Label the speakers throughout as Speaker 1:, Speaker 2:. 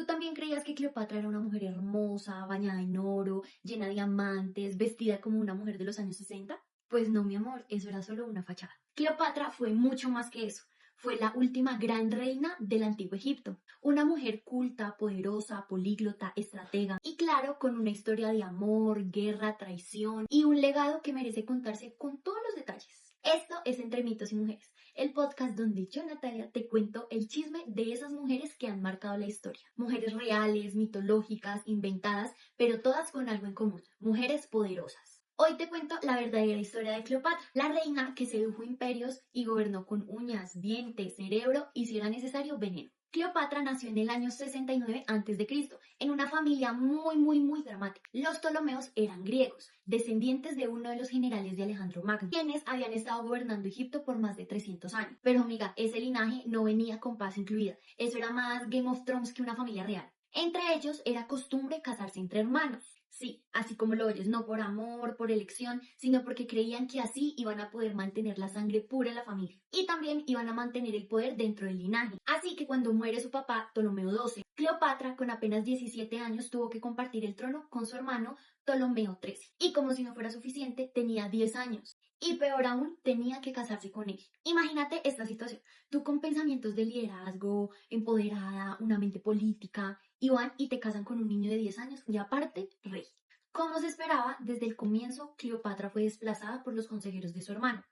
Speaker 1: ¿Tú también creías que Cleopatra era una mujer hermosa, bañada en oro, llena de diamantes, vestida como una mujer de los años 60? Pues no, mi amor, eso era solo una fachada. Cleopatra fue mucho más que eso. Fue la última gran reina del antiguo Egipto. Una mujer culta, poderosa, políglota, estratega y claro, con una historia de amor, guerra, traición y un legado que merece contarse con todos los detalles. Esto es Entre Mitos y Mujeres, el podcast donde yo, Natalia, te cuento el chisme de esas mujeres que han marcado la historia. Mujeres reales, mitológicas, inventadas, pero todas con algo en común. Mujeres poderosas. Hoy te cuento la verdadera historia de Cleopatra, la reina que sedujo imperios y gobernó con uñas, dientes, cerebro y, si era necesario, veneno. Cleopatra nació en el año 69 a.C., en una familia muy dramática. Los Ptolomeos eran griegos, descendientes de uno de los generales de Alejandro Magno, quienes habían estado gobernando Egipto por más de 300 años. Pero amiga, ese linaje no venía con paz incluida. Eso era más Game of Thrones que una familia real. Entre ellos era costumbre casarse entre hermanos. Sí, así como lo oyes, no por amor, por elección, sino porque creían que así iban a poder mantener la sangre pura en la familia. Y también iban a mantener el poder dentro del linaje. Así que cuando muere su papá, Ptolomeo XII, Cleopatra, con apenas 17 años, tuvo que compartir el trono con su hermano Ptolomeo XIII. Y como si no fuera suficiente, tenía 10 años. Y peor aún, tenía que casarse con él. Imagínate esta situación. Tú con pensamientos de liderazgo, empoderada, una mente política, y van y te casan con un niño de 10 años y aparte, rey. Como se esperaba, desde el comienzo, Cleopatra fue desplazada por los consejeros de su hermano.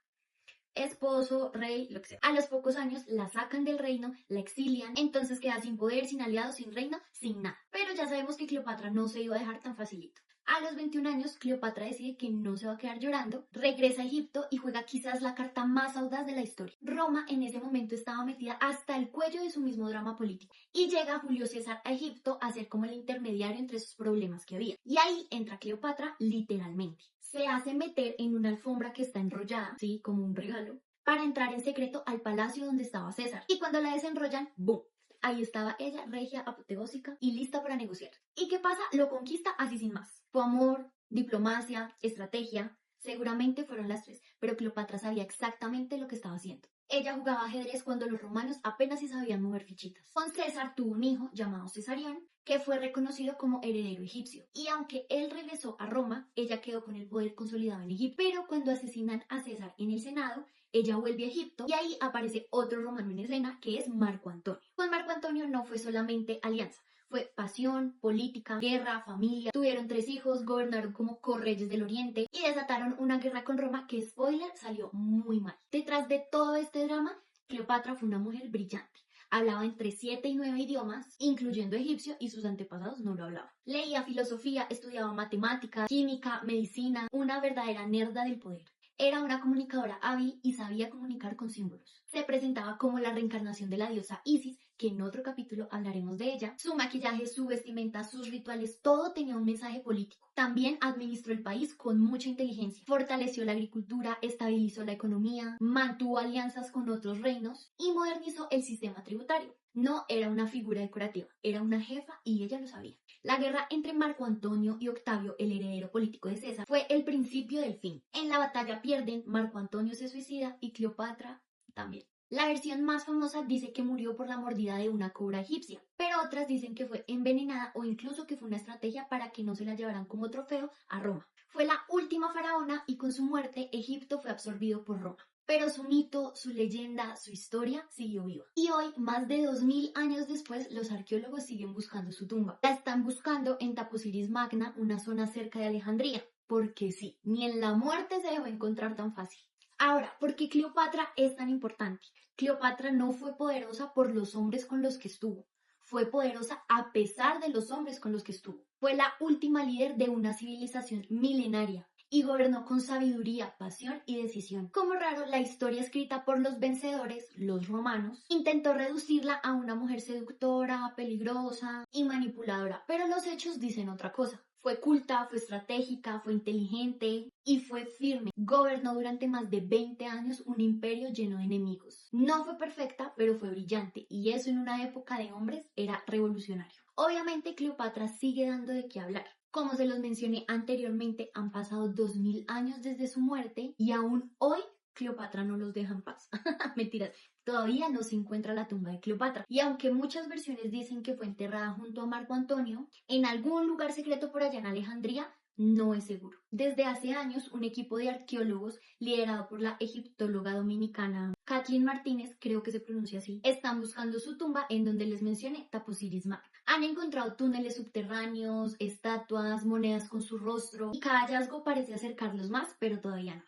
Speaker 1: Esposo, rey, lo que sea. A los pocos años la sacan del reino, la exilian, entonces queda sin poder, sin aliados, sin reino, sin nada. Pero ya sabemos que Cleopatra no se iba a dejar tan facilito. A los 21 años, Cleopatra decide que no se va a quedar llorando, regresa a Egipto y juega quizás la carta más audaz de la historia. Roma en ese momento estaba metida hasta el cuello de su mismo drama político y llega Julio César a Egipto a ser como el intermediario entre esos problemas que había. Y ahí entra Cleopatra literalmente. Se hace meter en una alfombra que está enrollada, ¿sí? Como un regalo, para entrar en secreto al palacio donde estaba César. Y cuando la desenrollan, ¡boom! Ahí estaba ella, regia, apoteósica y lista para negociar. ¿Y qué pasa? Lo conquista así sin más. Fue amor, diplomacia, estrategia. Seguramente fueron las tres, pero Cleopatra sabía exactamente lo que estaba haciendo. Ella jugaba ajedrez cuando los romanos apenas si sabían mover fichitas. Con César tuvo un hijo llamado Cesarión, que fue reconocido como heredero egipcio. Y aunque él regresó a Roma, ella quedó con el poder consolidado en Egipto. Pero cuando asesinan a César en el Senado, ella vuelve a Egipto y ahí aparece otro romano en escena que es Marco Antonio. Con Marco Antonio no fue solamente alianza, fue pasión, política, guerra, familia. Tuvieron 3 hijos, gobernaron como correyes del Oriente y desataron una guerra con Roma que, spoiler, salió muy mal. Detrás de todo este drama, Cleopatra fue una mujer brillante. Hablaba entre 7 y 9 idiomas, incluyendo egipcio, y sus antepasados no lo hablaban. Leía filosofía, estudiaba matemáticas, química, medicina, una verdadera nerda del poder. Era una comunicadora hábil y sabía comunicar con símbolos. Se presentaba como la reencarnación de la diosa Isis, que en otro capítulo hablaremos de ella. Su maquillaje, su vestimenta, sus rituales, todo tenía un mensaje político. También administró el país con mucha inteligencia. Fortaleció la agricultura, estabilizó la economía, mantuvo alianzas con otros reinos y modernizó el sistema tributario. No era una figura decorativa, era una jefa y ella lo sabía. La guerra entre Marco Antonio y Octavio, el heredero político de César, fue el principio del fin. En la batalla pierden, Marco Antonio se suicida y Cleopatra también. La versión más famosa dice que murió por la mordida de una cobra egipcia, pero otras dicen que fue envenenada o incluso que fue una estrategia para que no se la llevaran como trofeo a Roma. Fue la última faraona y con su muerte Egipto fue absorbido por Roma. Pero su mito, su leyenda, su historia siguió viva. Y hoy, más de 2000 años después, los arqueólogos siguen buscando su tumba. La están buscando en Taposiris Magna, una zona cerca de Alejandría. Porque sí, ni en la muerte se dejó encontrar tan fácil. Ahora, ¿por qué Cleopatra es tan importante? Cleopatra no fue poderosa por los hombres con los que estuvo. Fue poderosa a pesar de los hombres con los que estuvo. Fue la última líder de una civilización milenaria y gobernó con sabiduría, pasión y decisión. Como raro, la historia escrita por los vencedores, los romanos, intentó reducirla a una mujer seductora, peligrosa y manipuladora, pero los hechos dicen otra cosa. Fue culta, fue estratégica, fue inteligente y fue firme. Gobernó durante más de 20 años un imperio lleno de enemigos. No fue perfecta, pero fue brillante y eso en una época de hombres era revolucionario. Obviamente Cleopatra sigue dando de qué hablar. Como se los mencioné anteriormente, han pasado 2000 años desde su muerte y aún hoy Cleopatra no los deja en paz. Mentiras, todavía no se encuentra la tumba de Cleopatra. Y aunque muchas versiones dicen que fue enterrada junto a Marco Antonio, en algún lugar secreto por allá en Alejandría, no es seguro. Desde hace años, un equipo de arqueólogos liderado por la egiptóloga dominicana Kathleen Martínez, creo que se pronuncia así, están buscando su tumba en donde les mencioné Taposiris Mac. Han encontrado túneles subterráneos, estatuas, monedas con su rostro y cada hallazgo parece acercarlos más, pero todavía no.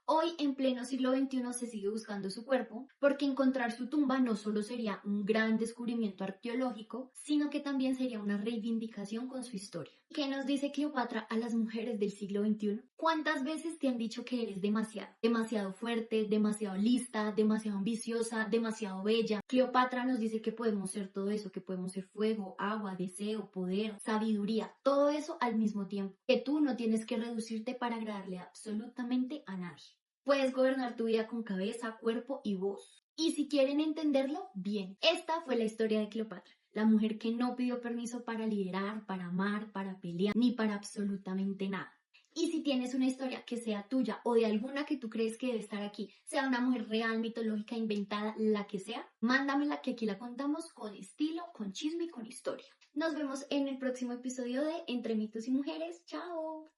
Speaker 1: Hoy, en pleno siglo XXI, se sigue buscando su cuerpo porque encontrar su tumba no solo sería un gran descubrimiento arqueológico, sino que también sería una reivindicación con su historia. ¿Qué nos dice Cleopatra a las mujeres del siglo XXI? ¿Cuántas veces te han dicho que eres demasiado? Demasiado fuerte, demasiado lista, demasiado ambiciosa, demasiado bella. Cleopatra nos dice que podemos ser todo eso, que podemos ser fuego, agua, deseo, poder, sabiduría, todo eso al mismo tiempo. Que tú no tienes que reducirte para agradarle absolutamente a nadie. Puedes gobernar tu vida con cabeza, cuerpo y voz. Y si quieren entenderlo, bien. Esta fue la historia de Cleopatra, la mujer que no pidió permiso para liderar, para amar, para pelear, ni para absolutamente nada. Y si tienes una historia que sea tuya o de alguna que tú crees que debe estar aquí, sea una mujer real, mitológica, inventada, la que sea, mándamela que aquí la contamos con estilo, con chisme y con historia. Nos vemos en el próximo episodio de Entre mitos y mujeres. ¡Chao!